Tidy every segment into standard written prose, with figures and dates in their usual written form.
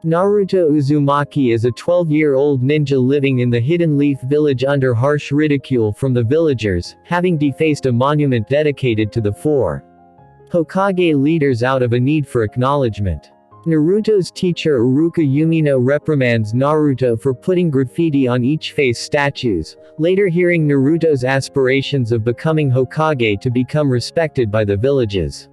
Naruto Uzumaki is a 12-year-old ninja living in the Hidden Leaf village under harsh ridicule from the villagers, having defaced a monument dedicated to the four Hokage leaders out of a need for acknowledgement. Naruto's teacher Iruka Yumino reprimands Naruto for putting graffiti on each face statues, later hearing Naruto's aspirations of becoming Hokage to become respected by the villages.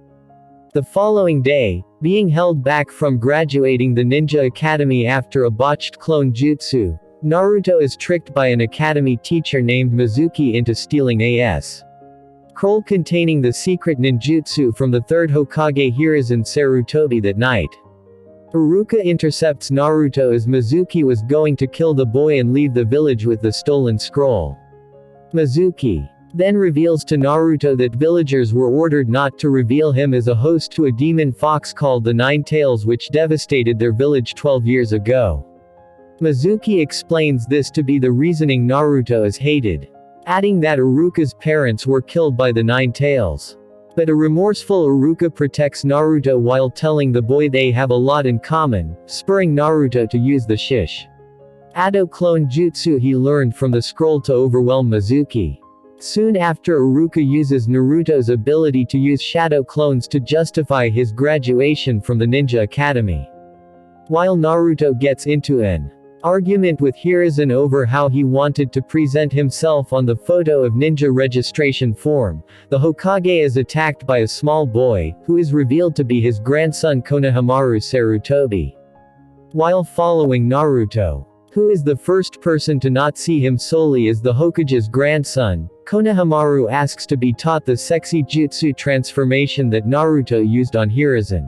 The following day, being held back from graduating the ninja academy after a botched clone jutsu, Naruto is tricked by an academy teacher named Mizuki into stealing a scroll containing the secret ninjutsu from the third Hokage Hiruzen Sarutobi that night. Iruka intercepts Naruto as Mizuki was going to kill the boy and leave the village with the stolen scroll. Mizuki then reveals to Naruto that villagers were ordered not to reveal him as a host to a demon fox called the Nine Tails which devastated their village 12 years ago. Mizuki explains this to be the reasoning Naruto is hated, adding that Iruka's parents were killed by the Nine Tails. But a remorseful Iruka protects Naruto while telling the boy they have a lot in common, spurring Naruto to use the Shish Ado clone jutsu he learned from the scroll to overwhelm Mizuki. Soon after, Iruka uses Naruto's ability to use shadow clones to justify his graduation from the Ninja Academy. While Naruto gets into an argument with Hiruzen over how he wanted to present himself on the photo of ninja registration form, the Hokage is attacked by a small boy, who is revealed to be his grandson Konohamaru Sarutobi. While following Naruto, who is the first person to not see him solely as the Hokage's grandson, Konohamaru asks to be taught the sexy jutsu transformation that Naruto used on Hiruzen.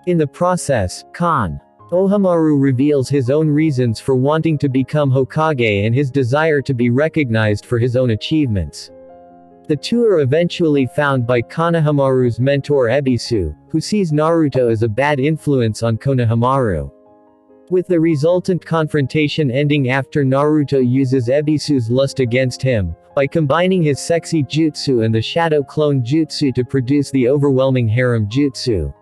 In the process, Konohamaru reveals his own reasons for wanting to become Hokage and his desire to be recognized for his own achievements. The two are eventually found by Konohamaru's mentor Ebisu, who sees Naruto as a bad influence on Konohamaru, with the resultant confrontation ending after Naruto uses Ebisu's lust against him, by combining his sexy jutsu and the shadow clone jutsu to produce the overwhelming harem jutsu.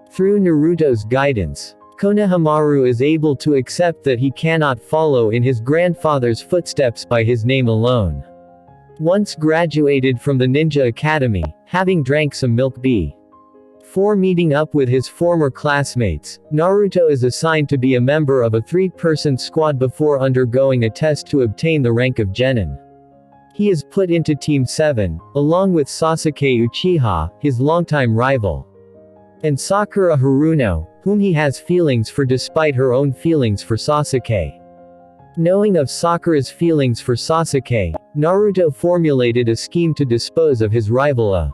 Through Naruto's guidance, Konohamaru is able to accept that he cannot follow in his grandfather's footsteps by his name alone. Once graduated from the Ninja Academy, having drank some milk before meeting up with his former classmates, Naruto is assigned to be a member of a 3-person squad before undergoing a test to obtain the rank of Genin. He is put into Team 7, along with Sasuke Uchiha, his longtime rival, and Sakura Haruno, whom he has feelings for despite her own feelings for Sasuke. Knowing of Sakura's feelings for Sasuke, Naruto formulated a scheme to dispose of his rival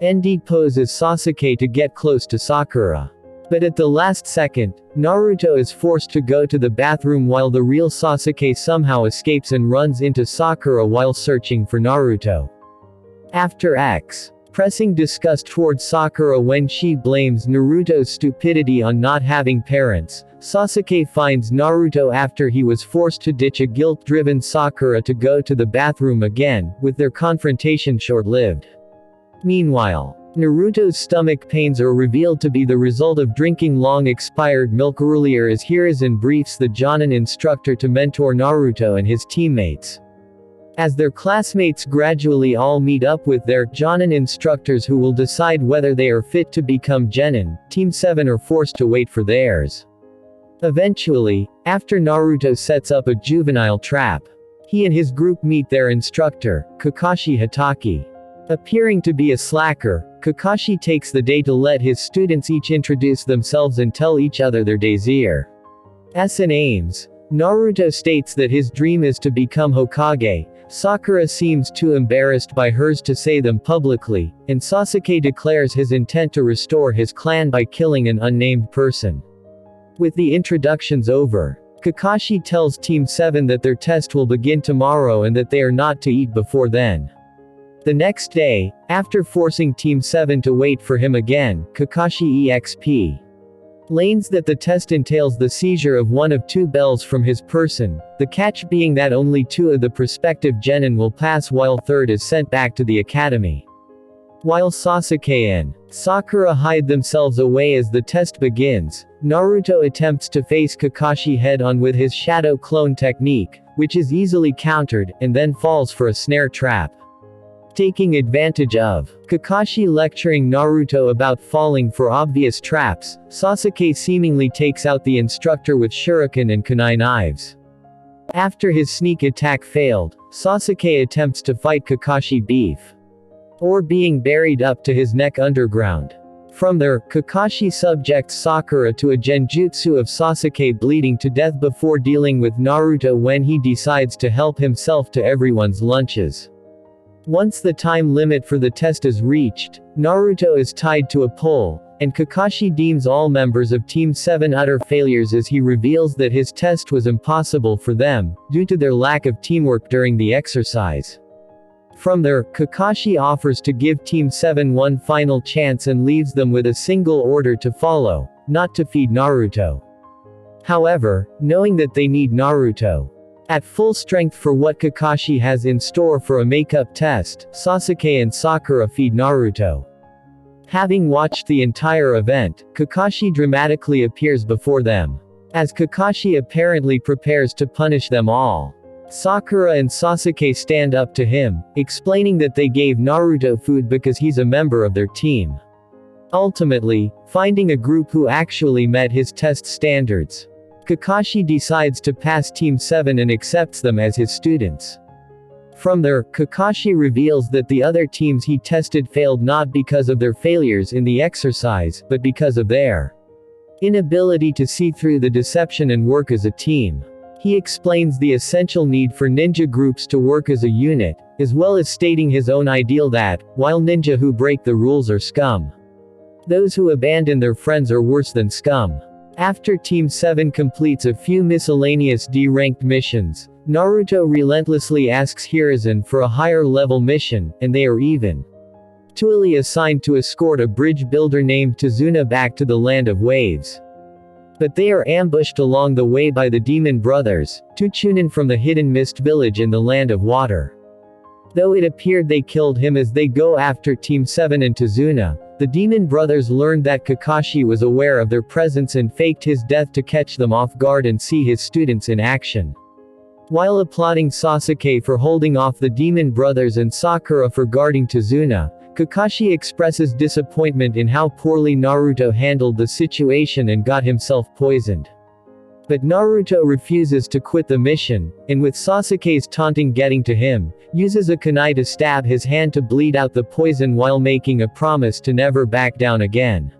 and poses Sasuke to get close to Sakura. But at the last second, Naruto is forced to go to the bathroom while the real Sasuke somehow escapes and runs into Sakura while searching for Naruto. After pressing disgust towards Sakura when she blames Naruto's stupidity on not having parents, Sasuke finds Naruto after he was forced to ditch a guilt-driven Sakura to go to the bathroom again, with their confrontation short-lived. Meanwhile, Naruto's stomach pains are revealed to be the result of drinking long-expired milk earlier as Hiruzen briefs the Jonin instructor to mentor Naruto and his teammates. As their classmates gradually all meet up with their Jonin instructors who will decide whether they are fit to become Genin, Team 7 are forced to wait for theirs. Eventually, after Naruto sets up a juvenile trap, he and his group meet their instructor, Kakashi Hatake. Appearing to be a slacker, Kakashi takes the day to let his students each introduce themselves and tell each other their desire's and aims. Naruto states that his dream is to become Hokage, Sakura seems too embarrassed by hers to say them publicly, and Sasuke declares his intent to restore his clan by killing an unnamed person. With the introductions over, Kakashi tells Team 7 that their test will begin tomorrow and that they are not to eat before then. The next day, after forcing Team 7 to wait for him again, Kakashi explains that the test entails the seizure of one of 2 bells from his person, the catch being that only 2 of the prospective genin will pass while third is sent back to the academy. While Sasuke and Sakura hide themselves away as the test begins, Naruto attempts to face Kakashi head-on with his shadow clone technique, which is easily countered, and then falls for a snare trap. Taking advantage of Kakashi lecturing Naruto about falling for obvious traps, Sasuke seemingly takes out the instructor with shuriken and kunai knives. After his sneak attack failed, Sasuke attempts to fight Kakashi before being buried up to his neck underground. From there, Kakashi subjects Sakura to a genjutsu of Sasuke bleeding to death before dealing with Naruto when he decides to help himself to everyone's lunches. Once the time limit for the test is reached, Naruto is tied to a pole, and Kakashi deems all members of Team 7 utter failures as he reveals that his test was impossible for them, due to their lack of teamwork during the exercise. From there, Kakashi offers to give Team 7 one final chance and leaves them with a single order to follow: not to feed Naruto. However, knowing that they need Naruto at full strength for what Kakashi has in store for a makeup test, Sasuke and Sakura feed Naruto. Having watched the entire event, Kakashi dramatically appears before them. As Kakashi apparently prepares to punish them all, Sakura and Sasuke stand up to him, explaining that they gave Naruto food because he's a member of their team. Ultimately, finding a group who actually met his test standards, Kakashi decides to pass Team 7 and accepts them as his students. From there, Kakashi reveals that the other teams he tested failed not because of their failures in the exercise, but because of their inability to see through the deception and work as a team. He explains the essential need for ninja groups to work as a unit, as well as stating his own ideal that, while ninja who break the rules are scum, those who abandon their friends are worse than scum. After Team 7 completes a few miscellaneous D-ranked missions, Naruto relentlessly asks Hiruzen for a higher-level mission, and they are eventually assigned to escort a bridge builder named Tazuna back to the Land of Waves. But they are ambushed along the way by the Demon Brothers, two Chunin from the Hidden Mist Village in the Land of Water. Though it appeared they killed him as they go after Team 7 and Tazuna, the Demon Brothers learned that Kakashi was aware of their presence and faked his death to catch them off guard and see his students in action. While applauding Sasuke for holding off the Demon Brothers and Sakura for guarding Tazuna, Kakashi expresses disappointment in how poorly Naruto handled the situation and got himself poisoned. But Naruto refuses to quit the mission, and with Sasuke's taunting getting to him, uses a kunai to stab his hand to bleed out the poison while making a promise to never back down again.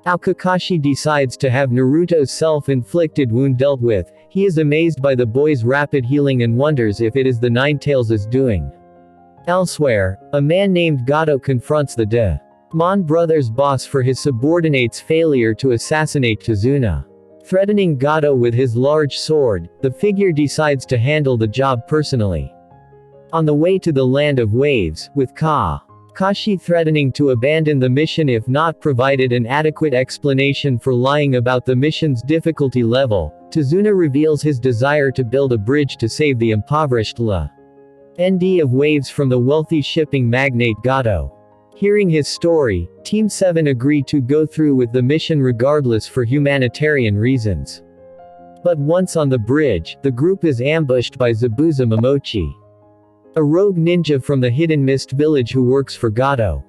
How Kakashi decides to have Naruto's self-inflicted wound dealt with, he is amazed by the boy's rapid healing and wonders if it is the Nine-Tails' doing. Elsewhere, a man named Gato confronts the Demon Brothers' boss for his subordinate's failure to assassinate Tazuna. Threatening Gato with his large sword, the figure decides to handle the job personally. On the way to the Land of Waves, with Kakashi threatening to abandon the mission if not provided an adequate explanation for lying about the mission's difficulty level, Tazuna reveals his desire to build a bridge to save the impoverished Land of Waves from the wealthy shipping magnate Gato. Hearing his story, Team 7 agree to go through with the mission regardless for humanitarian reasons. But once on the bridge, the group is ambushed by Zabuza Momochi, a rogue ninja from the Hidden Mist Village who works for Gato.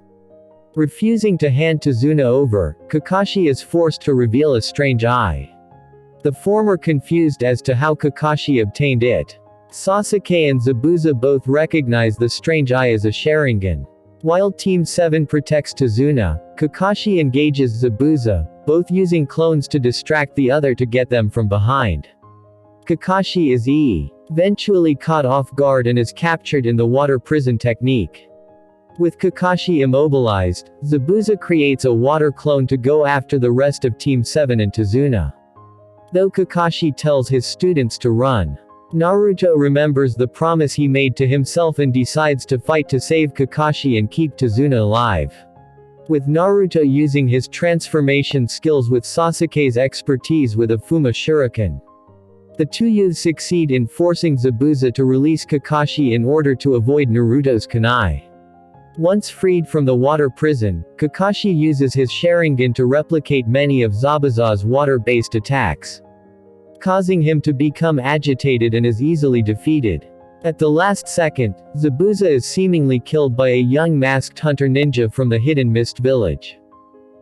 Refusing to hand Tazuna over, Kakashi is forced to reveal a strange eye. The former confused as to how Kakashi obtained it. Sasuke and Zabuza both recognize the strange eye as a Sharingan. While Team 7 protects Tazuna, Kakashi engages Zabuza, both using clones to distract the other to get them from behind. Kakashi is eventually caught off guard and is captured in the water prison technique. With Kakashi immobilized, Zabuza creates a water clone to go after the rest of Team 7 and Tazuna. Though Kakashi tells his students to run, Naruto remembers the promise he made to himself and decides to fight to save Kakashi and keep Tazuna alive. With Naruto using his transformation skills with Sasuke's expertise with a Fuma Shuriken, the two youths succeed in forcing Zabuza to release Kakashi in order to avoid Naruto's kunai. Once freed from the water prison, Kakashi uses his Sharingan to replicate many of Zabuza's water-based attacks, causing him to become agitated and is easily defeated. At the last second, Zabuza is seemingly killed by a young masked hunter ninja from the Hidden Mist village.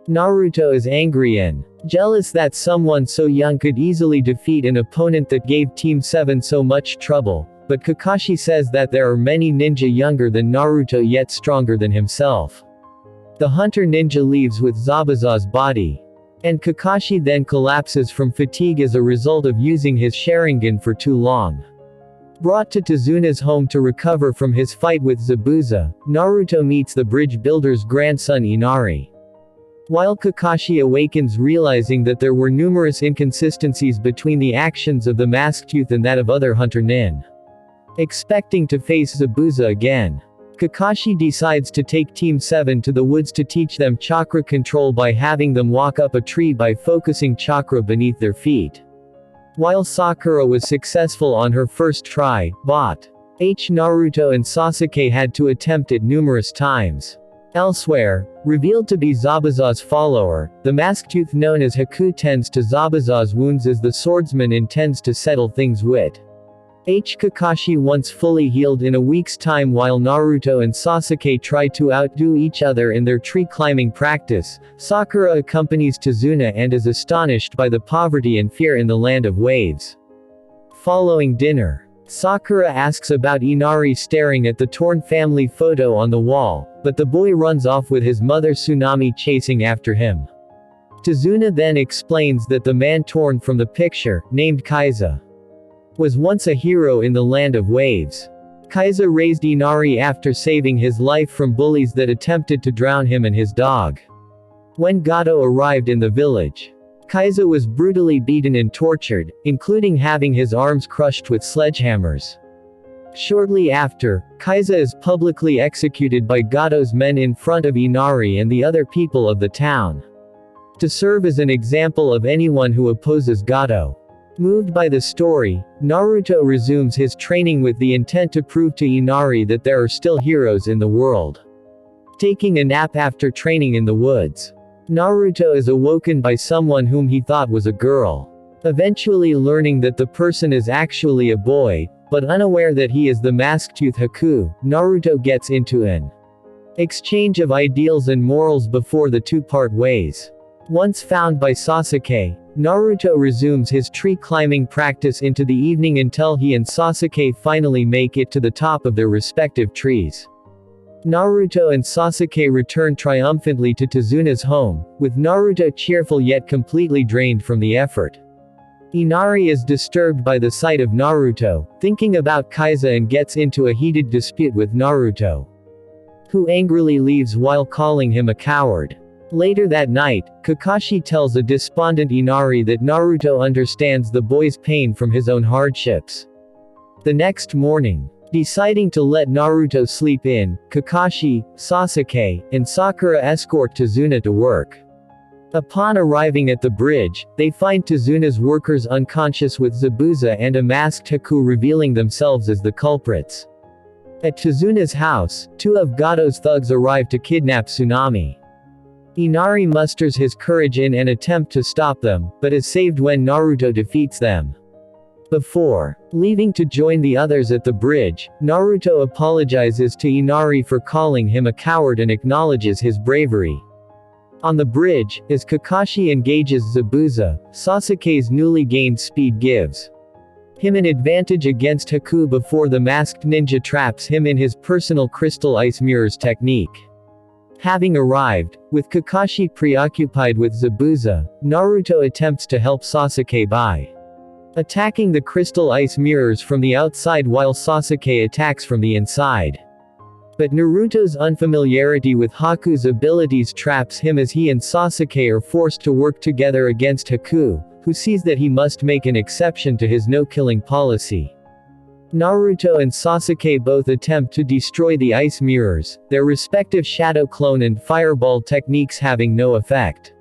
Naruto is angry and jealous that someone so young could easily defeat an opponent that gave Team 7 so much trouble, but Kakashi says that there are many ninja younger than Naruto yet stronger than himself. The hunter ninja leaves with Zabuza's body, and Kakashi then collapses from fatigue as a result of using his Sharingan for too long. Brought to Tezuna's home to recover from his fight with Zabuza, Naruto meets the bridge builder's grandson Inari. While Kakashi awakens realizing that there were numerous inconsistencies between the actions of the Masked Youth and that of other hunter nin. Expecting to face Zabuza again, Kakashi decides to take Team 7 to the woods to teach them chakra control by having them walk up a tree by focusing chakra beneath their feet. While Sakura was successful on her first try, Naruto and Sasuke had to attempt it numerous times. Elsewhere, revealed to be Zabuza's follower, the Masked Youth known as Haku tends to Zabuza's wounds as the swordsman intends to settle things with Kakashi once fully healed in a week's time. While Naruto and Sasuke try to outdo each other in their tree climbing practice, Sakura accompanies Tezuna and is astonished by the poverty and fear in the land of waves. Following dinner, Sakura asks about Inari staring at the torn family photo on the wall, but the boy runs off with his mother Tsunami chasing after him. Tezuna then explains that the man torn from the picture, named Kaiza, was once a hero in the land of waves. Kaiza raised Inari after saving his life from bullies that attempted to drown him and his dog. When Gato arrived in the village, Kaiza was brutally beaten and tortured, including having his arms crushed with sledgehammers. Shortly after, Kaiza is publicly executed by Gato's men in front of Inari and the other people of the town, to serve as an example of anyone who opposes Gato. Moved by the story, Naruto resumes his training with the intent to prove to Inari that there are still heroes in the world. Taking a nap after training in the woods, Naruto is awoken by someone whom he thought was a girl. Eventually learning that the person is actually a boy, but unaware that he is the Masked Youth Haku, Naruto gets into an exchange of ideals and morals before the two part ways. Once found by Sasuke, Naruto resumes his tree climbing practice into the evening until he and Sasuke finally make it to the top of their respective trees. Naruto and Sasuke return triumphantly to Tezuna's home, with Naruto cheerful yet completely drained from the effort. Inari is disturbed by the sight of Naruto, thinking about Kaiza and gets into a heated dispute with Naruto, who angrily leaves while calling him a coward. Later that night, Kakashi tells a despondent Inari that Naruto understands the boy's pain from his own hardships. The next morning, deciding to let Naruto sleep in, Kakashi, Sasuke, and Sakura escort Tezuna to work. Upon arriving at the bridge, they find Tezuna's workers unconscious with Zabuza and a masked Haku revealing themselves as the culprits. At Tezuna's house, two of Gato's thugs arrive to kidnap Tsunami. Inari musters his courage in an attempt to stop them, but is saved when Naruto defeats them. Before leaving to join the others at the bridge, Naruto apologizes to Inari for calling him a coward and acknowledges his bravery. On the bridge, as Kakashi engages Zabuza, Sasuke's newly gained speed gives him an advantage against Haku before the masked ninja traps him in his personal crystal ice mirrors technique. Having arrived, with Kakashi preoccupied with Zabuza, Naruto attempts to help Sasuke by attacking the crystal ice mirrors from the outside while Sasuke attacks from the inside. But Naruto's unfamiliarity with Haku's abilities traps him as he and Sasuke are forced to work together against Haku, who sees that he must make an exception to his no-killing policy. Naruto and Sasuke both attempt to destroy the ice mirrors, their respective shadow clone and fireball techniques having no effect.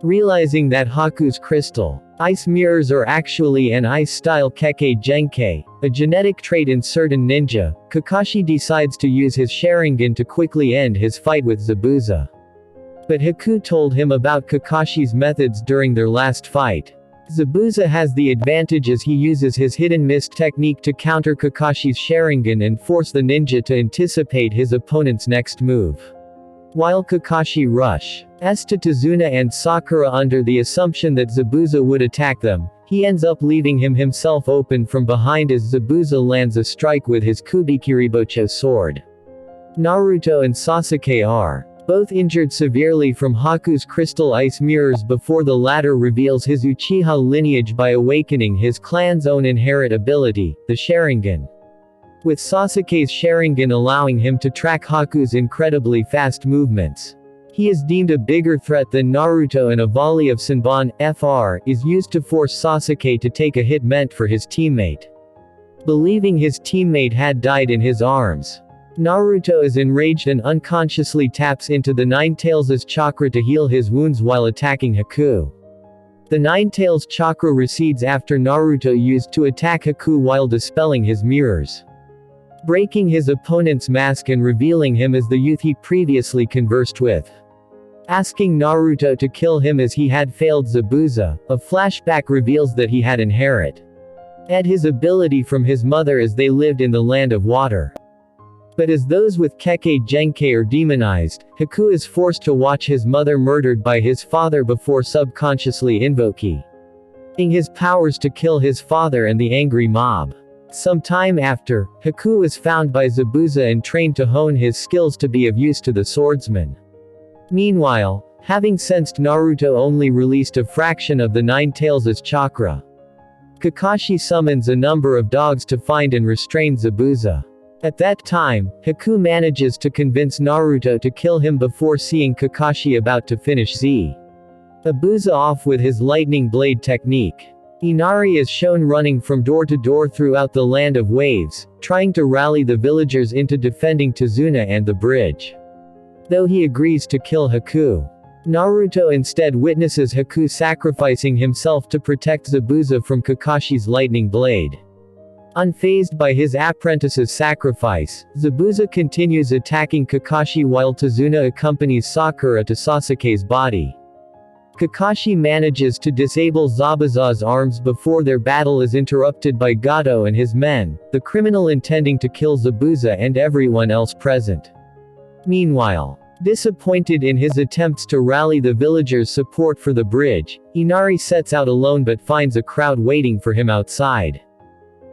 Realizing that Haku's crystal ice mirrors are actually an ice-style Kekkei Genkai, a genetic trait in certain ninja, Kakashi decides to use his Sharingan to quickly end his fight with Zabuza. But Haku told him about Kakashi's methods during their last fight. Zabuza has the advantage as he uses his hidden mist technique to counter Kakashi's Sharingan and force the ninja to anticipate his opponent's next move. While Kakashi rushes to Tazuna and Sakura under the assumption that Zabuza would attack them, he ends up leaving himself open from behind as Zabuza lands a strike with his Kubikiribocho sword. Naruto and Sasuke are both injured severely from Haku's crystal ice mirrors before the latter reveals his Uchiha lineage by awakening his clan's own inherent ability, the Sharingan. With Sasuke's Sharingan allowing him to track Haku's incredibly fast movements. He is deemed a bigger threat than Naruto, and a volley of Senbon Fr is used to force Sasuke to take a hit meant for his teammate. Believing his teammate had died in his arms, Naruto is enraged and unconsciously taps into the Nine-Tails' chakra to heal his wounds while attacking Haku. The Nine-Tails chakra recedes after Naruto used to attack Haku while dispelling his mirrors, breaking his opponent's mask and revealing him as the youth he previously conversed with. Asking Naruto to kill him as he had failed Zabuza, a flashback reveals that he had inherited his ability from his mother as they lived in the land of water. But as those with Kekkei Genkai are demonized, Haku is forced to watch his mother murdered by his father before subconsciously invoking his powers to kill his father and the angry mob. Some time after, Haku was found by Zabuza and trained to hone his skills to be of use to the swordsman. Meanwhile, having sensed Naruto only released a fraction of the Nine-Tails' chakra, Kakashi summons a number of dogs to find and restrain Zabuza. At that time, Haku manages to convince Naruto to kill him before seeing Kakashi about to finish Zabuza off with his lightning blade technique. Inari is shown running from door to door throughout the land of waves, trying to rally the villagers into defending Tazuna and the bridge. Though he agrees to kill Haku, Naruto instead witnesses Haku sacrificing himself to protect Zabuza from Kakashi's lightning blade. Unfazed by his apprentice's sacrifice, Zabuza continues attacking Kakashi while Tazuna accompanies Sakura to Sasuke's body. Kakashi manages to disable Zabuza's arms before their battle is interrupted by Gato and his men, the criminal intending to kill Zabuza and everyone else present. Meanwhile, disappointed in his attempts to rally the villagers' support for the bridge, Inari sets out alone but finds a crowd waiting for him outside.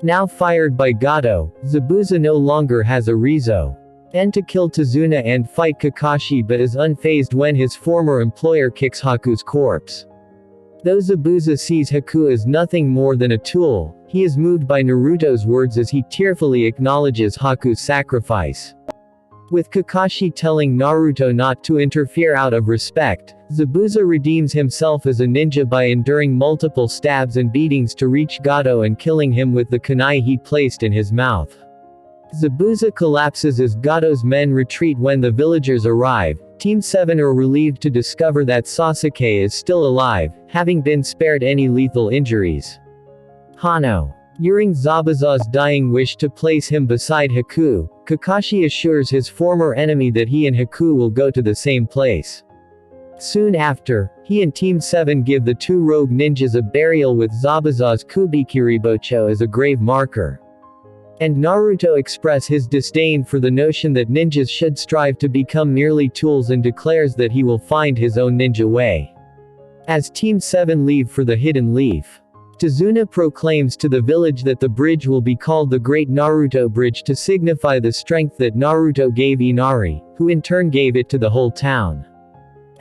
Now fired by Gato, Zabuza no longer has a reason to kill Tazuna and fight Kakashi, but is unfazed when his former employer kicks Haku's corpse. Though Zabuza sees Haku as nothing more than a tool, he is moved by Naruto's words as he tearfully acknowledges Haku's sacrifice. With Kakashi telling Naruto not to interfere out of respect, Zabuza redeems himself as a ninja by enduring multiple stabs and beatings to reach Gato and killing him with the kunai he placed in his mouth. Zabuza collapses as Gato's men retreat when the villagers arrive. Team 7 are relieved to discover that Sasuke is still alive, having been spared any lethal injuries. Hano, during Zabuza's dying wish to place him beside Haku, Kakashi assures his former enemy that he and Haku will go to the same place. Soon after, he and Team 7 give the two rogue ninjas a burial with Zabuza's Kubikiribocho as a grave marker. And Naruto expresses his disdain for the notion that ninjas should strive to become merely tools and declares that he will find his own ninja way. As Team 7 leave for the Hidden Leaf, Tazuna proclaims to the village that the bridge will be called the Great Naruto Bridge to signify the strength that Naruto gave Inari, who in turn gave it to the whole town.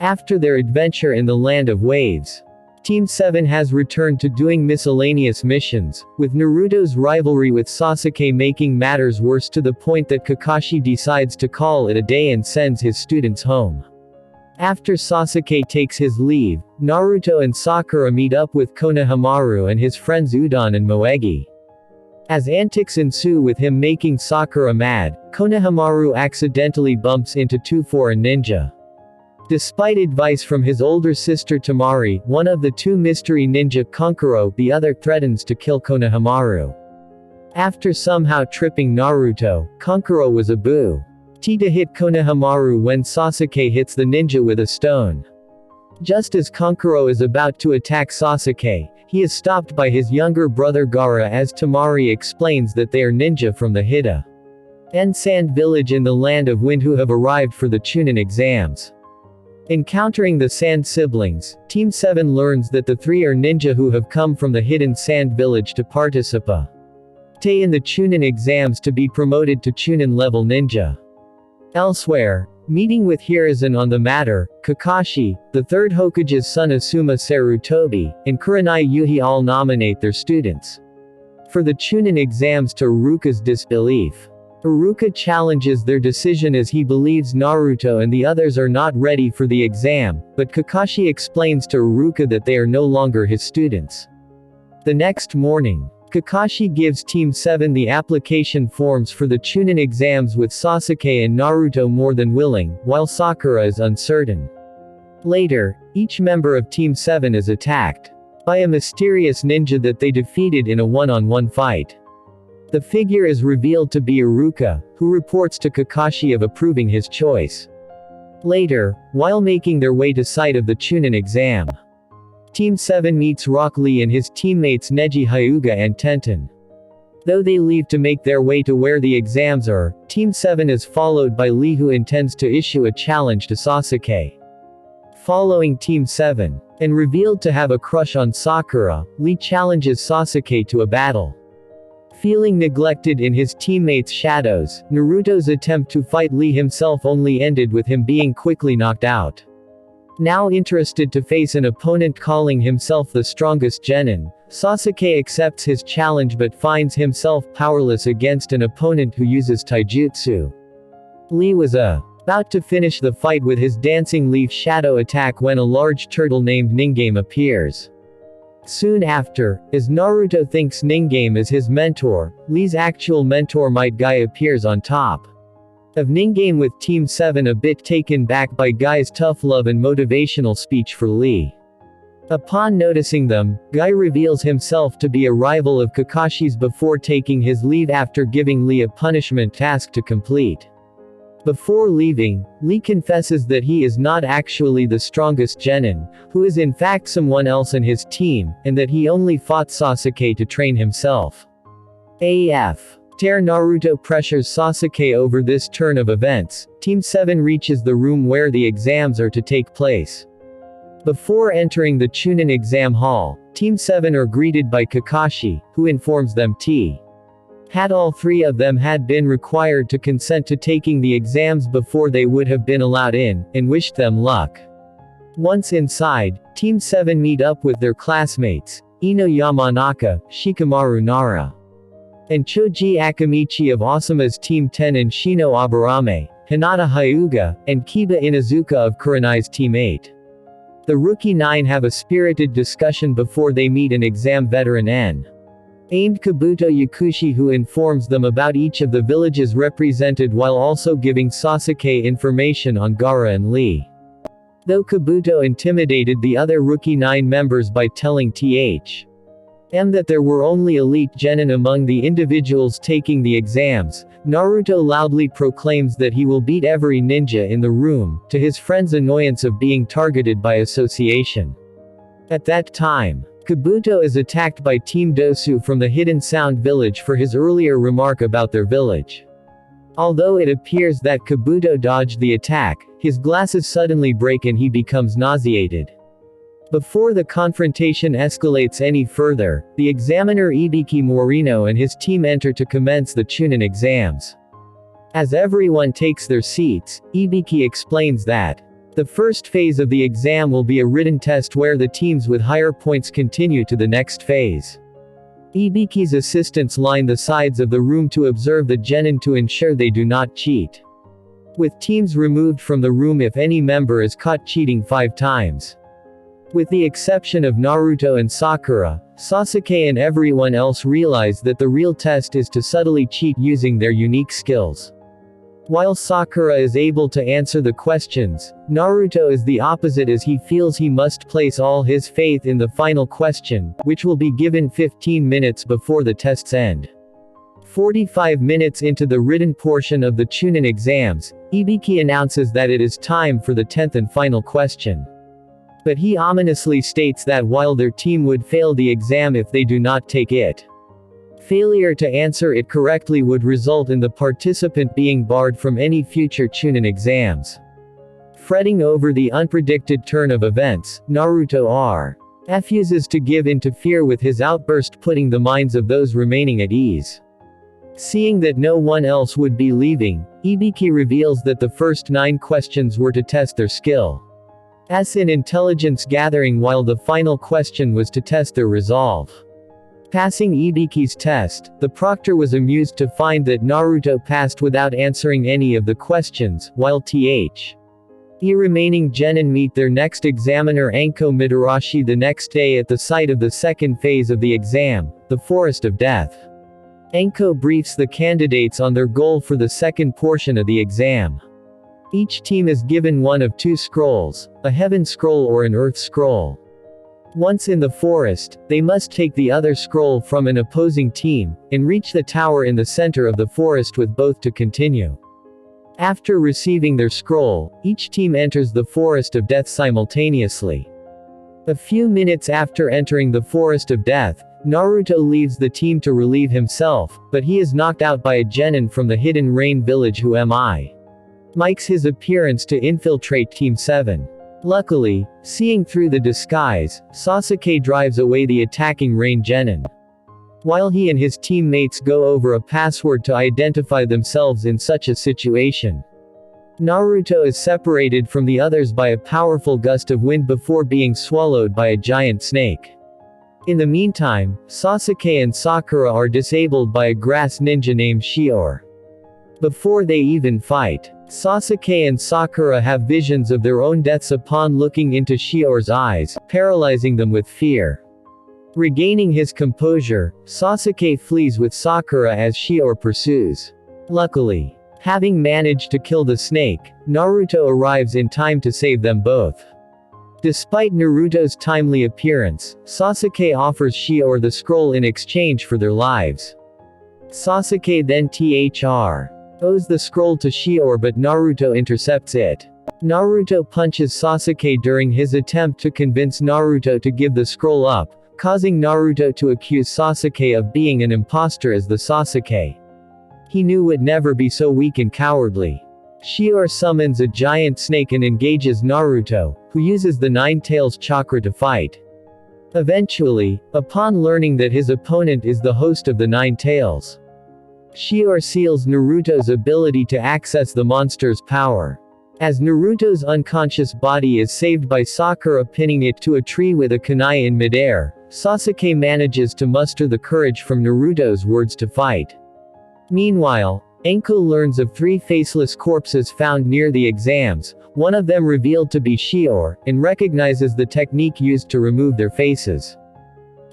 After their adventure in the Land of Waves, Team 7 has returned to doing miscellaneous missions, with Naruto's rivalry with Sasuke making matters worse to the point that Kakashi decides to call it a day and sends his students home. After Sasuke takes his leave, Naruto and Sakura meet up with Konohamaru and his friends Udon and Moegi. As antics ensue with him making Sakura mad, Konohamaru accidentally bumps into two foreign ninja. Despite advice from his older sister Temari, one of the two mystery ninja Kankuro, the other threatens to kill Konohamaru. After somehow tripping Naruto, Kankuro was a boo. To hit Konohamaru when Sasuke hits the ninja with a stone. Just as Kankuro is about to attack Sasuke, he is stopped by his younger brother Gaara as Temari explains that they are ninja from the Hida-en Sand village in the Land of Wind who have arrived for the Chunin exams. Encountering the Sand siblings, Team 7 learns that the three are ninja who have come from the Hidden Sand village to participate in the Chunin exams to be promoted to Chunin level ninja. Elsewhere, meeting with Hiruzen on the matter, Kakashi, the third Hokage's son Asuma Sarutobi, and Kurenai Yuhi all nominate their students for the Chunin exams to Iruka's disbelief. Iruka challenges their decision as he believes Naruto and the others are not ready for the exam, but Kakashi explains to Iruka that they are no longer his students. The next morning, Kakashi gives Team 7 the application forms for the Chunin exams with Sasuke and Naruto more than willing, while Sakura is uncertain. Later, each member of Team 7 is attacked by a mysterious ninja that they defeated in a one-on-one fight. The figure is revealed to be Iruka, who reports to Kakashi of approving his choice. Later, while making their way to site of the Chunin exam, Team 7 meets Rock Lee and his teammates Neji Hyuga and Tenten. Though they leave to make their way to where the exams are, Team 7 is followed by Lee who intends to issue a challenge to Sasuke. Following Team 7, and revealed to have a crush on Sakura, Lee challenges Sasuke to a battle. Feeling neglected in his teammates' shadows, Naruto's attempt to fight Lee himself only ended with him being quickly knocked out. Now interested to face an opponent calling himself the strongest genin, Sasuke accepts his challenge but finds himself powerless against an opponent who uses taijutsu. Lee was about to finish the fight with his dancing leaf shadow attack when a large turtle named Ningame appears. Soon after, as Naruto thinks Ningame is his mentor, Lee's actual mentor Might Guy appears on top of Ningame with Team 7 a bit taken back by Guy's tough love and motivational speech for Lee. Upon noticing them, Guy reveals himself to be a rival of Kakashi's before taking his leave after giving Lee a punishment task to complete. Before leaving, Lee confesses that he is not actually the strongest genin, who is in fact someone else in his team, and that he only fought Sasuke to train himself. Naruto pressures Sasuke over this turn of events. Team 7 reaches the room where the exams are to take place. Before entering the Chunin exam hall, Team 7 are greeted by Kakashi, who informs them had all three of them had been required to consent to taking the exams before they would have been allowed in, and wished them luck. Once inside, Team 7 meet up with their classmates, Ino Yamanaka, Shikamaru Nara, and Choji Akamichi of Asuma's Team 10 and Shino Aburame, Hinata Hyuga, and Kiba Inazuka of Kurenai's Team 8. The Rookie 9 have a spirited discussion before they meet an exam veteran N.-amed Kabuto Yakushi who informs them about each of the villages represented while also giving Sasuke information on Gaara and Lee. Though Kabuto intimidated the other Rookie 9 members by telling that there were only elite genin among the individuals taking the exams, Naruto loudly proclaims that he will beat every ninja in the room, to his friend's annoyance of being targeted by association. At that time, Kabuto is attacked by Team Dosu from the Hidden Sound village for his earlier remark about their village. Although it appears that Kabuto dodged the attack, his glasses suddenly break and he becomes nauseated. Before the confrontation escalates any further, the examiner Ibiki Morino and his team enter to commence the Chunin exams. As everyone takes their seats, Ibiki explains that the first phase of the exam will be a written test where the teams with higher points continue to the next phase. Ibiki's assistants line the sides of the room to observe the genin to ensure they do not cheat, with teams removed from the room if any member is caught cheating 5 times. With the exception of Naruto and Sakura, Sasuke and everyone else realize that the real test is to subtly cheat using their unique skills. While Sakura is able to answer the questions, Naruto is the opposite as he feels he must place all his faith in the final question, which will be given 15 minutes before the tests end. 45 minutes into the written portion of the Chunin exams, Ibiki announces that it is time for the 10th and final question. But he ominously states that while their team would fail the exam if they do not take it, failure to answer it correctly would result in the participant being barred from any future Chunin exams. Fretting over the unpredicted turn of events, Naruto refuses to interfere with his outburst, putting the minds of those remaining at ease. Seeing that no one else would be leaving, Ibiki reveals that the first 9 questions were to test their skill as in intelligence gathering, while the final question was to test their resolve. Passing Ibiki's test, the proctor was amused to find that Naruto passed without answering any of the questions, while the remaining genin meet their next examiner Anko Midarashi the next day at the site of the second phase of the exam, the Forest of Death. Anko briefs the candidates on their goal for the second portion of the exam. Each team is given one of 2 scrolls, a heaven scroll or an earth scroll. Once in the forest, they must take the other scroll from an opposing team, and reach the tower in the center of the forest with both to continue. After receiving their scroll, each team enters the Forest of Death simultaneously. A few minutes after entering the Forest of Death, Naruto leaves the team to relieve himself, but he is knocked out by a genin from the Hidden Rain village who makes his appearance to infiltrate Team 7. Luckily, seeing through the disguise, Sasuke drives away the attacking Rain genin. While he and his teammates go over a password to identify themselves in such a situation, Naruto is separated from the others by a powerful gust of wind before being swallowed by a giant snake. In the meantime, Sasuke and Sakura are disabled by a grass ninja named Shior. Before they even fight, Sasuke and Sakura have visions of their own deaths upon looking into Shior's eyes, paralyzing them with fear. Regaining his composure, Sasuke flees with Sakura as Shior pursues. Luckily, having managed to kill the snake, Naruto arrives in time to save them both. Despite Naruto's timely appearance, Sasuke offers Shior the scroll in exchange for their lives. Sasuke then owes the scroll to Shior, but Naruto intercepts it. Naruto punches Sasuke during his attempt to convince Naruto to give the scroll up, causing Naruto to accuse Sasuke of being an imposter as the Sasuke he knew would never be so weak and cowardly. Shior summons a giant snake and engages Naruto, who uses the Nine Tails chakra to fight. Eventually, upon learning that his opponent is the host of the Nine Tails, Shior seals Naruto's ability to access the monster's power. As Naruto's unconscious body is saved by Sakura pinning it to a tree with a kunai in midair, Sasuke manages to muster the courage from Naruto's words to fight. Meanwhile, Anko learns of 3 faceless corpses found near the exams, one of them revealed to be Shior, and recognizes the technique used to remove their faces.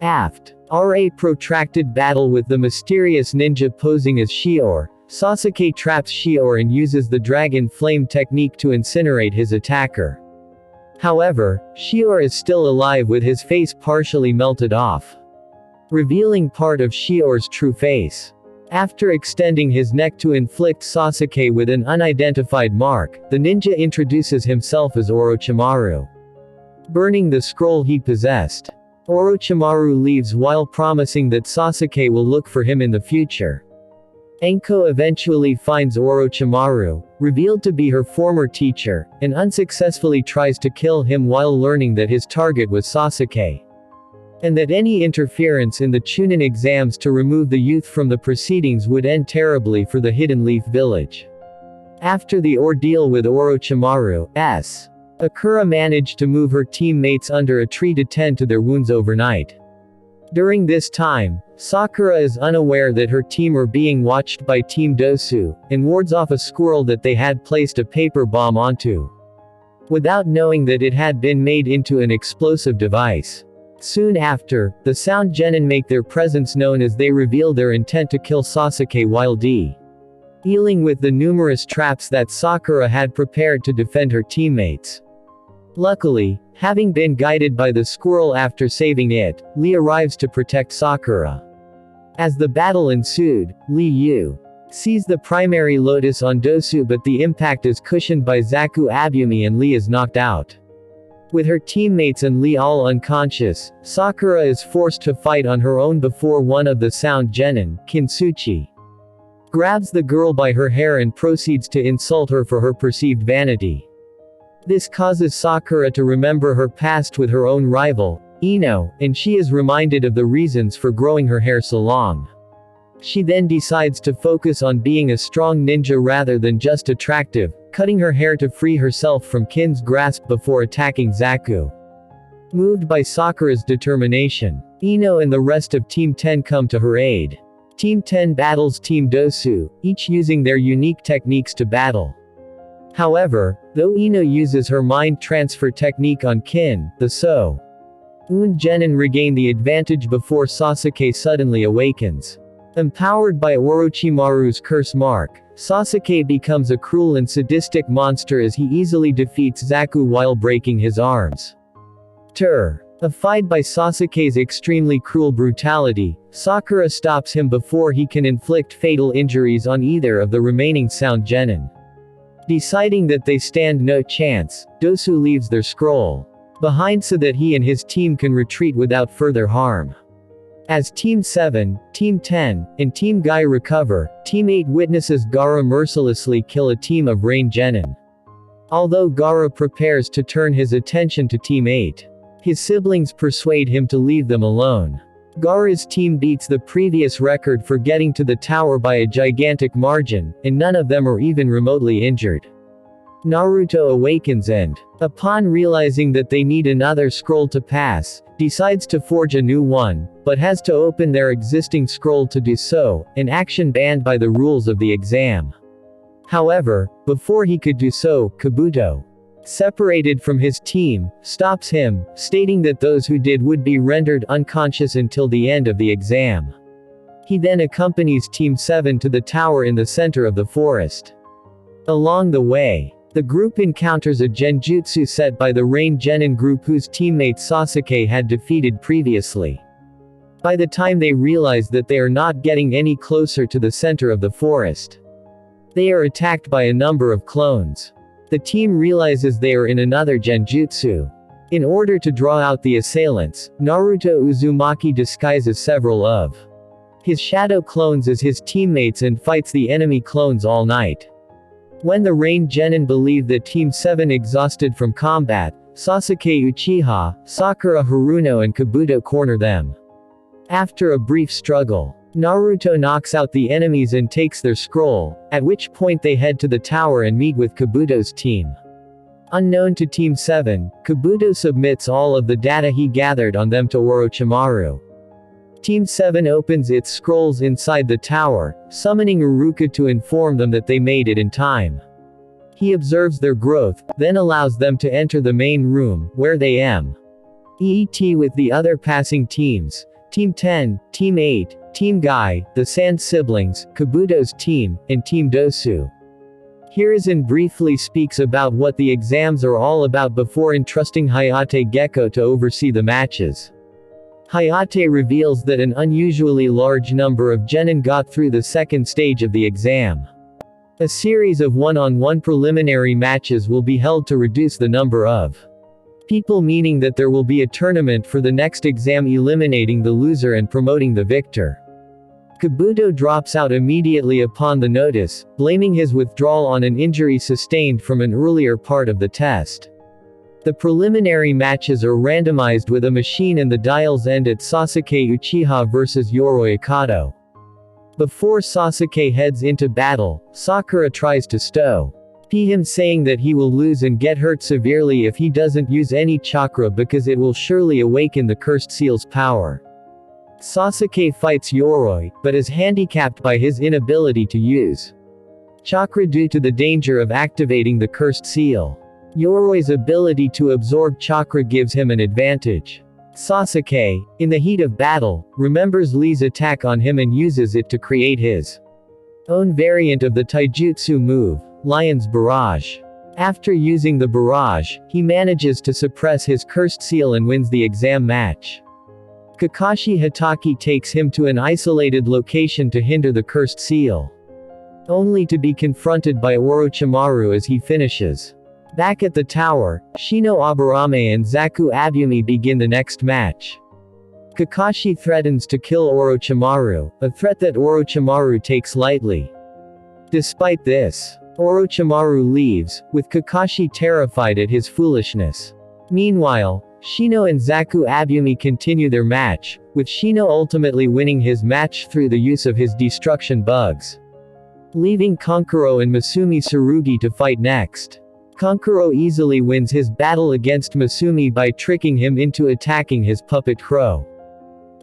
After a protracted battle with the mysterious ninja posing as Shior, Sasuke traps Shior and uses the dragon flame technique to incinerate his attacker. However, Shior is still alive with his face partially melted off, revealing part of Shior's true face. After extending his neck to inflict Sasuke with an unidentified mark, the ninja introduces himself as Orochimaru. Burning the scroll he possessed, Orochimaru leaves while promising that Sasuke will look for him in the future. Anko eventually finds Orochimaru, revealed to be her former teacher, and unsuccessfully tries to kill him while learning that his target was Sasuke, and that any interference in the Chunin exams to remove the youth from the proceedings would end terribly for the Hidden Leaf village. After the ordeal with Orochimaru's Akira managed to move her teammates under a tree to tend to their wounds overnight. During this time, Sakura is unaware that her team are being watched by Team Dosu, and wards off a squirrel that they had placed a paper bomb onto, without knowing that it had been made into an explosive device. Soon after, the Sound Genin make their presence known as they reveal their intent to kill Sasuke while dealing with the numerous traps that Sakura had prepared to defend her teammates. Luckily, having been guided by the squirrel after saving it, Lee arrives to protect Sakura. As the battle ensued, Lee Yu sees the primary lotus on Dosu, but the impact is cushioned by Zaku Abumi and Lee is knocked out. With her teammates and Lee all unconscious, Sakura is forced to fight on her own before one of the sound genin, Kintsuchi, grabs the girl by her hair and proceeds to insult her for her perceived vanity. This causes Sakura to remember her past with her own rival, Ino, and she is reminded of the reasons for growing her hair so long. She then decides to focus on being a strong ninja rather than just attractive, cutting her hair to free herself from Kin's grasp before attacking Zaku. Moved by Sakura's determination, Ino and the rest of Team 10 come to her aid. Team 10 battles Team Dosu, each using their unique techniques to battle. However, though Ino uses her mind transfer technique on Kin, the So-un genin regain the advantage before Sasuke suddenly awakens. Empowered by Orochimaru's curse mark, Sasuke becomes a cruel and sadistic monster as he easily defeats Zaku while breaking his arms. Terrified by Sasuke's extremely cruel brutality, Sakura stops him before he can inflict fatal injuries on either of the remaining sound genin. Deciding that they stand no chance, Dosu leaves their scroll behind so that he and his team can retreat without further harm. As Team 7, Team 10, and Team Guy recover, Team 8 witnesses Gaara mercilessly kill a team of Rain Genin. Although Gaara prepares to turn his attention to Team 8, his siblings persuade him to leave them alone. Gaara's team beats the previous record for getting to the tower by a gigantic margin, and none of them are even remotely injured. Naruto awakens and, upon realizing that they need another scroll to pass, decides to forge a new one, but has to open their existing scroll to do so, an action banned by the rules of the exam. However, before he could do so, Kabuto, separated from his team, stops him, stating that those who did would be rendered unconscious until the end of the exam. He then accompanies Team 7 to the tower in the center of the forest. Along the way, the group encounters a genjutsu set by the Rain Genin group whose teammate Sasuke had defeated previously. By the time they realize that they are not getting any closer to the center of the forest, they are attacked by a number of clones. The team realizes they are in another genjutsu. In order to draw out the assailants, Naruto Uzumaki disguises several of his shadow clones as his teammates and fights the enemy clones all night. When the Rain Genin believe that Team 7 exhausted from combat, Sasuke Uchiha, Sakura Haruno and Kabuto corner them. After a brief struggle, Naruto knocks out the enemies and takes their scroll, at which point they head to the tower and meet with Kabuto's team. Unknown to Team 7, Kabuto submits all of the data he gathered on them to Orochimaru. Team 7 opens its scrolls inside the tower, summoning Iruka to inform them that they made it in time. He observes their growth, then allows them to enter the main room, where they meet with the other passing teams, Team 10, Team 8, Team Guy, the Sand Siblings, Kabuto's team, and Team Dosu. Hiruzen briefly speaks about what the exams are all about before entrusting Hayate Gecko to oversee the matches. Hayate reveals that an unusually large number of genin got through the second stage of the exam. A series of one-on-one preliminary matches will be held to reduce the number of people, meaning that there will be a tournament for the next exam eliminating the loser and promoting the victor. Kabuto drops out immediately upon the notice, blaming his withdrawal on an injury sustained from an earlier part of the test. The preliminary matches are randomized with a machine and the dials end at Sasuke Uchiha vs Yoroi Akato. Before Sasuke heads into battle, Sakura tries to stop him, saying that he will lose and get hurt severely if he doesn't use any chakra because it will surely awaken the cursed seal's power. Sasuke fights Yoroi, but is handicapped by his inability to use chakra due to the danger of activating the cursed seal. Yoroi's ability to absorb chakra gives him an advantage. Sasuke, in the heat of battle, remembers Lee's attack on him and uses it to create his own variant of the taijutsu move, Lion's Barrage. After using the barrage, he manages to suppress his cursed seal and wins the exam match. Kakashi Hatake takes him to an isolated location to hinder the cursed seal, only to be confronted by Orochimaru as he finishes. Back at the tower, Shino Aburame and Zaku Abumi begin the next match. Kakashi threatens to kill Orochimaru, a threat that Orochimaru takes lightly. Despite this, Orochimaru leaves, with Kakashi terrified at his foolishness. Meanwhile, Shino and Zaku Abumi continue their match, with Shino ultimately winning his match through the use of his destruction bugs, leaving Kankuro and Masumi Tsurugi to fight next. Kankuro easily wins his battle against Masumi by tricking him into attacking his puppet crow.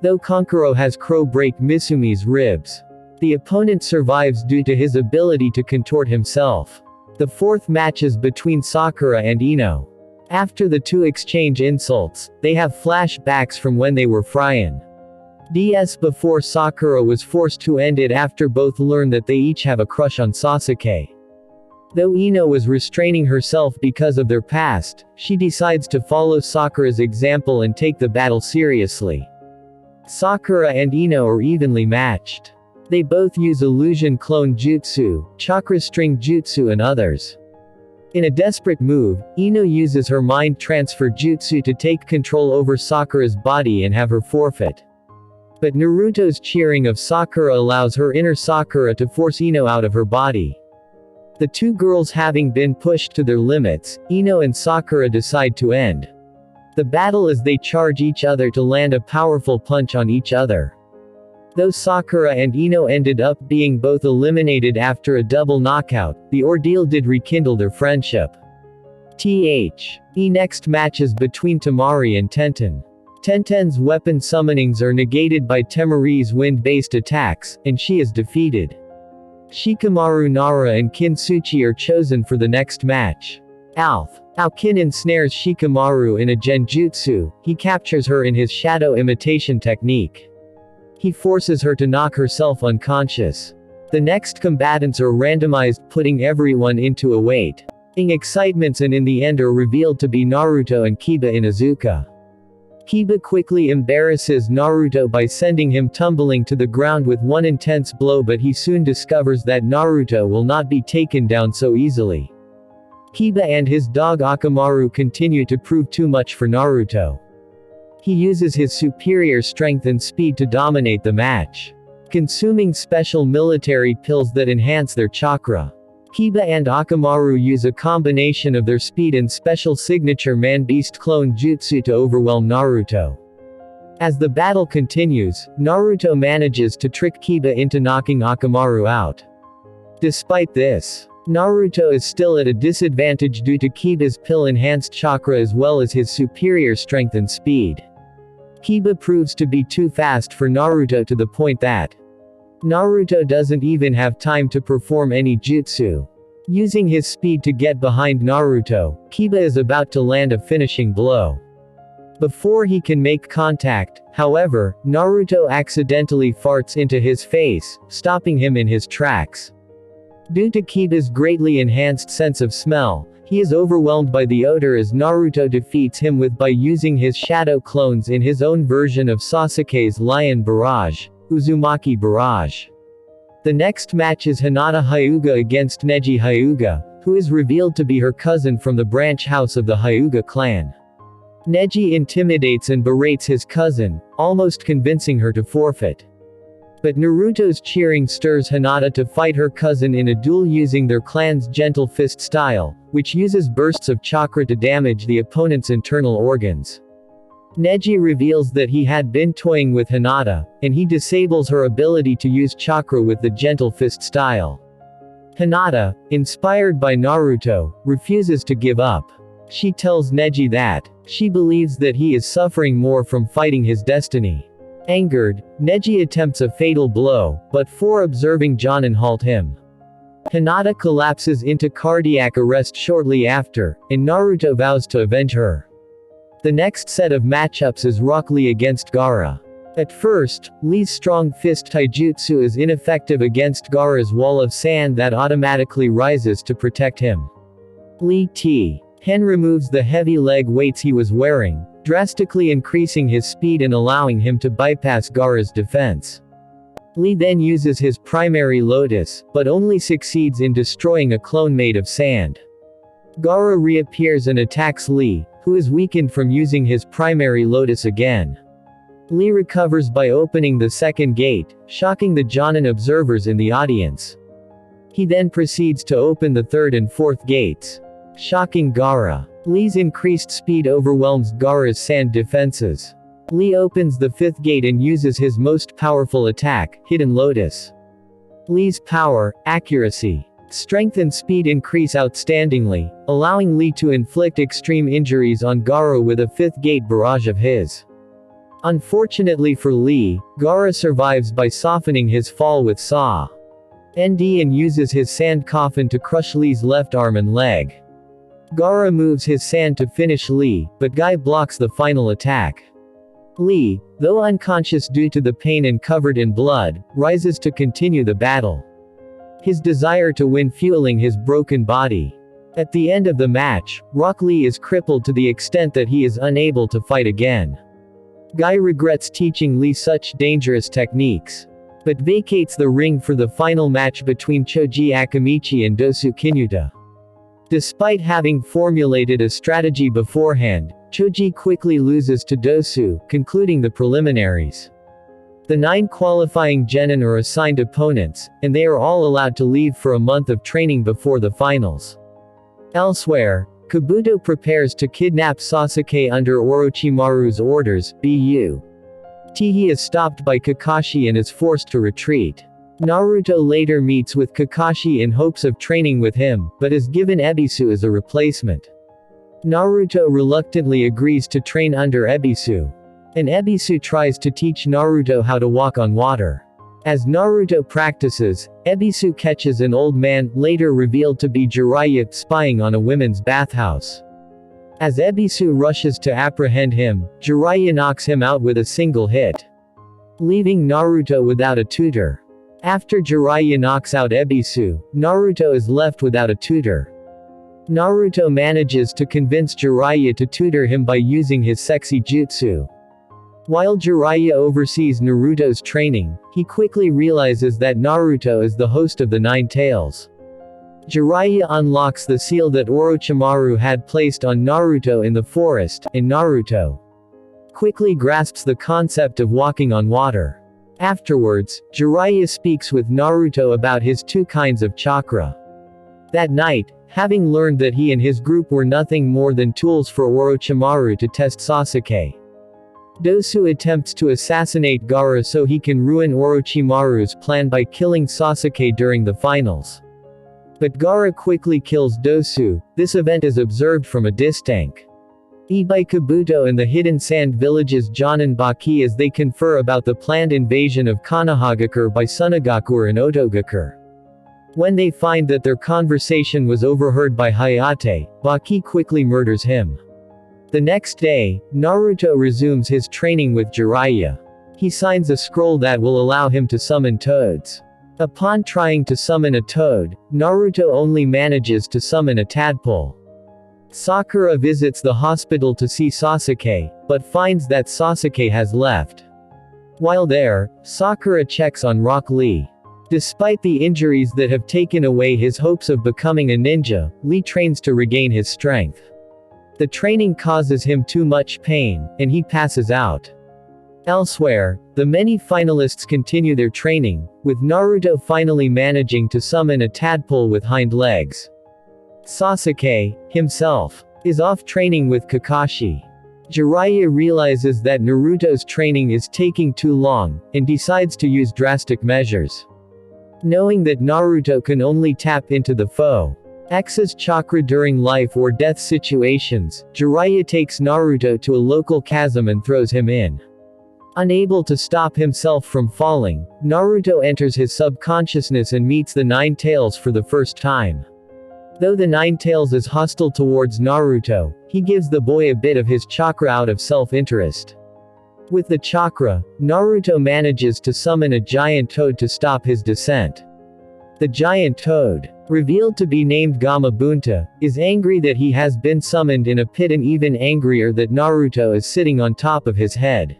Though Kankuro has crow break Misumi's ribs, the opponent survives due to his ability to contort himself. The fourth match is between Sakura and Ino. After the two exchange insults, they have flashbacks from when they were Fryan. DS before Sakura was forced to end it after both learn that they each have a crush on Sasuke. Though Ino was restraining herself because of their past, she decides to follow Sakura's example and take the battle seriously. Sakura and Ino are evenly matched. They both use illusion clone jutsu, chakra string jutsu and others. In a desperate move, Ino uses her mind transfer jutsu to take control over Sakura's body and have her forfeit. But Naruto's cheering of Sakura allows her inner Sakura to force Ino out of her body. The two girls having been pushed to their limits, Ino and Sakura decide to end the battle as they charge each other to land a powerful punch on each other. Though Sakura and Ino ended up being both eliminated after a double knockout, the ordeal did rekindle their friendship. The next match is between Temari and Tenten. Tenten's weapon summonings are negated by Temari's wind-based attacks, and she is defeated. Shikamaru Nara and Kintsuchi are chosen for the next match. Aokin ensnares Shikamaru in a genjutsu. He captures her in his shadow imitation technique. He forces her to knock herself unconscious. The next combatants are randomized, putting everyone into a waiting excitements, and in the end are revealed to be Naruto and Kiba Inuzuka. Kiba quickly embarrasses Naruto by sending him tumbling to the ground with one intense blow, but he soon discovers that Naruto will not be taken down so easily. Kiba and his dog Akamaru continue to prove too much for Naruto. He uses his superior strength and speed to dominate the match, consuming special military pills that enhance their chakra. Kiba and Akamaru use a combination of their speed and special signature man-beast clone jutsu to overwhelm Naruto. As the battle continues, Naruto manages to trick Kiba into knocking Akamaru out. Despite this, Naruto is still at a disadvantage due to Kiba's pill-enhanced chakra as well as his superior strength and speed. Kiba proves to be too fast for Naruto to the point that Naruto doesn't even have time to perform any jutsu. Using his speed to get behind Naruto, Kiba is about to land a finishing blow. Before he can make contact, however, Naruto accidentally farts into his face, stopping him in his tracks. Due to Kiba's greatly enhanced sense of smell, he is overwhelmed by the odor as Naruto defeats him by using his shadow clones in his own version of Sasuke's Lion Barrage, Uzumaki Barrage. The next match is Hinata Hyuga against Neji Hyuga, who is revealed to be her cousin from the branch house of the Hyuga clan. Neji intimidates and berates his cousin, almost convincing her to forfeit. But Naruto's cheering stirs Hinata to fight her cousin in a duel using their clan's gentle fist style, which uses bursts of chakra to damage the opponent's internal organs. Neji reveals that he had been toying with Hinata, and he disables her ability to use chakra with the gentle fist style. Hinata, inspired by Naruto, refuses to give up. She tells Neji that she believes that he is suffering more from fighting his destiny. Angered, Neji attempts a fatal blow, but four observing Jonin halt him. Hinata collapses into cardiac arrest shortly after, and Naruto vows to avenge her. The next set of matchups is Rock Lee against Gaara. At first, Lee's strong fist taijutsu is ineffective against Gaara's wall of sand that automatically rises to protect him. Lee Hen removes the heavy leg weights he was wearing, drastically increasing his speed and allowing him to bypass Gaara's defense. Lee then uses his primary lotus, but only succeeds in destroying a clone made of sand. Gaara reappears and attacks Lee, who is weakened from using his primary lotus again. Lee recovers by opening the second gate, shocking the Jonin observers in the audience. He then proceeds to open the third and fourth gates, shocking Gaara. Lee's increased speed overwhelms Gaara's sand defenses. Lee opens the fifth gate and uses his most powerful attack, Hidden Lotus. Lee's power, accuracy, strength and speed increase outstandingly, allowing Lee to inflict extreme injuries on Gaara with a fifth gate barrage of his. Unfortunately for Lee, Gaara survives by softening his fall with Saw. ND and uses his sand coffin to crush Lee's left arm and leg. Gaara moves his sand to finish Lee, but Guy blocks the final attack. Lee, though unconscious due to the pain and covered in blood, rises to continue the battle. His desire to win fueling his broken body. At the end of the match, Rock Lee is crippled to the extent that he is unable to fight again. Guy regrets teaching Lee such dangerous techniques, but vacates the ring for the final match between Choji Akamichi and Dosu Kinuta. Despite having formulated a strategy beforehand, Choji quickly loses to Dosu, concluding the preliminaries. The 9 qualifying genin are assigned opponents, and they are all allowed to leave for a month of training before the finals. Elsewhere, Kabuto prepares to kidnap Sasuke under Orochimaru's orders, BU. He is stopped by Kakashi and is forced to retreat. Naruto later meets with Kakashi in hopes of training with him, but is given Ebisu as a replacement. Naruto reluctantly agrees to train under Ebisu. And Ebisu tries to teach Naruto how to walk on water. As Naruto practices, Ebisu catches an old man, later revealed to be Jiraiya, spying on a women's bathhouse. As Ebisu rushes to apprehend him, Jiraiya knocks him out with a single hit, leaving Naruto without a tutor. After Jiraiya knocks out Ebisu, Naruto is left without a tutor. Naruto manages to convince Jiraiya to tutor him by using his sexy jutsu. While Jiraiya oversees Naruto's training, he quickly realizes that Naruto is the host of the 9 Tails. Jiraiya unlocks the seal that Orochimaru had placed on Naruto in the forest, and Naruto quickly grasps the concept of walking on water. Afterwards, Jiraiya speaks with Naruto about his 2 kinds of chakra. That night, having learned that he and his group were nothing more than tools for Orochimaru to test Sasuke, Dosu attempts to assassinate Gaara so he can ruin Orochimaru's plan by killing Sasuke during the finals. But Gaara quickly kills Dosu. This event is observed from a distance by Kabuto and the hidden sand village's Jonin Baki as they confer about the planned invasion of Konohagakure by Tsunagakure and Otogakure. When they find that their conversation was overheard by Hayate, Baki quickly murders him. The next day, Naruto resumes his training with Jiraiya. He signs a scroll that will allow him to summon toads. Upon trying to summon a toad, Naruto only manages to summon a tadpole. Sakura visits the hospital to see Sasuke, but finds that Sasuke has left. While there, Sakura checks on Rock Lee. Despite the injuries that have taken away his hopes of becoming a ninja, Lee trains to regain his strength. The training causes him too much pain, and he passes out. Elsewhere, the many finalists continue their training, with Naruto finally managing to summon a tadpole with hind legs. Sasuke, himself, is off training with Kakashi. Jiraiya realizes that Naruto's training is taking too long, and decides to use drastic measures. Knowing that Naruto can only tap into the foe's chakra during life or death situations, Jiraiya takes Naruto to a local chasm and throws him in. Unable to stop himself from falling, Naruto enters his subconsciousness and meets the 9 Tails for the first time. Though the 9 Tails is hostile towards Naruto, he gives the boy a bit of his chakra out of self-interest. With the chakra, Naruto manages to summon a giant toad to stop his descent. The giant toad, revealed to be named Gamabunta, is angry that he has been summoned in a pit and even angrier that Naruto is sitting on top of his head.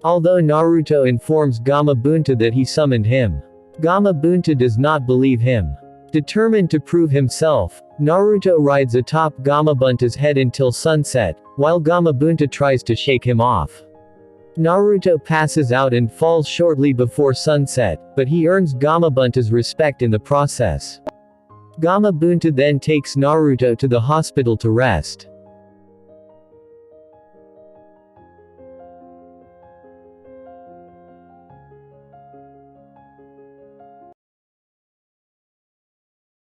Although Naruto informs Gamabunta that he summoned him, Gamabunta does not believe him. Determined to prove himself, Naruto rides atop Gamabunta's head until sunset, while Gamabunta tries to shake him off. Naruto passes out and falls shortly before sunset, but he earns Gamabunta's respect in the process. Gamabunta then takes Naruto to the hospital to rest.